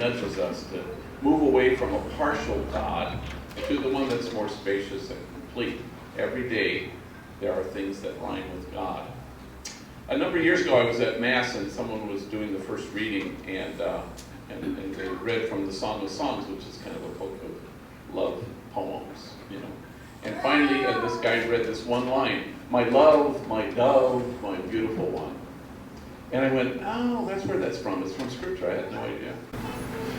nudges us to move away from a partial God to the one that's more spacious and complete. Every day, there are things that rhyme with God. A number of years ago, I was at Mass, and someone was doing the first reading, and they read from the Song of Songs, which is kind of a book of love poems, you know. And finally, this guy read this one line, "My love, my dove, my beautiful one." And I went, oh, that's where that's from. It's from Scripture. I had no idea.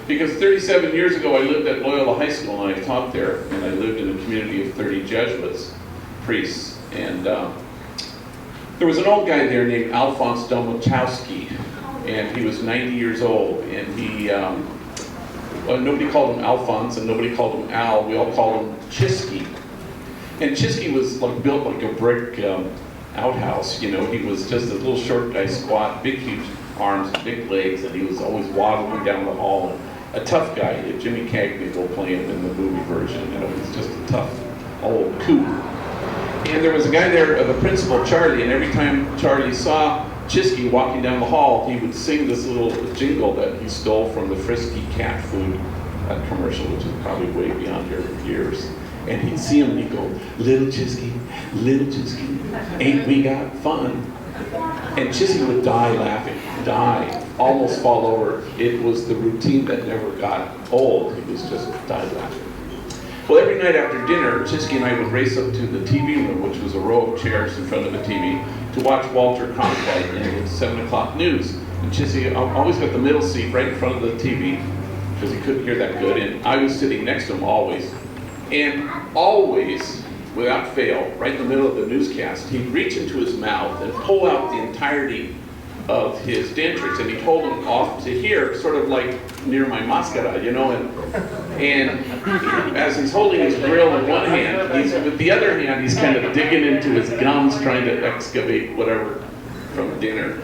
Because 37 years ago, I lived at Loyola High School, and I taught there, and I lived in a community of 30 Jesuits, priests. And there was an old guy there named Alphonse Domachowski, and he was 90 years old. And he, nobody called him Alphonse, and nobody called him Al. We all called him Chisky. And Chisky was built like a brick outhouse, you know. He was just a little short guy, squat, big, huge arms, big legs, and he was always waddling down the hall. And a tough guy. Jimmy Cagney will play him in the movie version. You know, he's just a tough old coot. And there was a guy there, the principal, Charlie, and every time Charlie saw Chisky walking down the hall, he would sing this little jingle that he stole from the Frisky cat food commercial, which is probably way beyond your years. And he'd see him and he'd go, little Chisky, ain't we got fun? And Chisky would die laughing, almost fall over. It was the routine that never got old. He was just died laughing. Well, every night after dinner, Chisky and I would race up to the TV room, which was a row of chairs in front of the TV, to watch Walter Cronkite in the 7 o'clock news. And Chisky always got the middle seat right in front of the TV, because he couldn't hear that good. And I was sitting next to him always. And always, without fail, right in the middle of the newscast, he'd reach into his mouth and pull out the entirety of his dentures, and he'd hold them off to here, sort of like near my mascara, you know. And as he's holding his grill in one hand, with the other hand, he's kind of digging into his gums, trying to excavate whatever from dinner.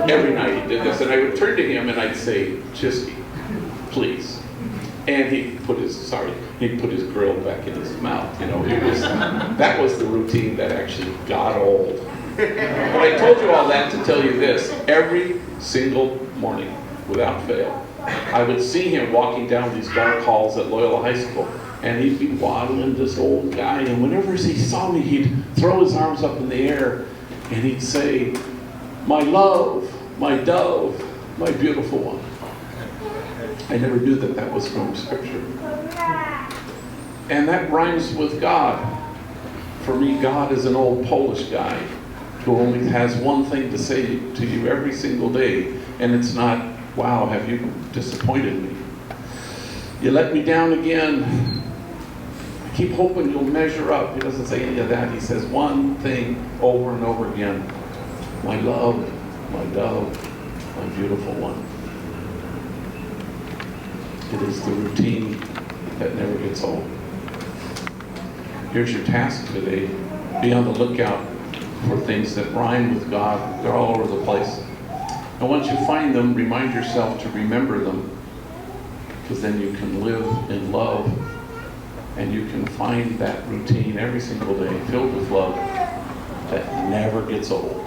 Every night he did this, and I would turn to him and I'd say, "Chisky, please." And he'd put his grill back in his mouth. You know, that was the routine that actually got old. But I told you all that to tell you this: every single morning, without fail, I would see him walking down these dark halls at Loyola High School, and he'd be waddling, this old guy, and whenever he saw me, he'd throw his arms up in the air, and he'd say, "My love, my dove, my beautiful one." I never knew that was from Scripture. And that rhymes with God. For me, God is an old Polish guy who only has one thing to say to you every single day, and it's not, "Wow, have you disappointed me? You let me down again. I keep hoping you'll measure up." He doesn't say any of that. He says one thing over and over again: "My love, my dove, my beautiful one." It is the routine that never gets old. Here's your task today. Be on the lookout for things that rhyme with God. They're all over the place. And once you find them, remind yourself to remember them, because then you can live in love, and you can find that routine every single day filled with love that never gets old.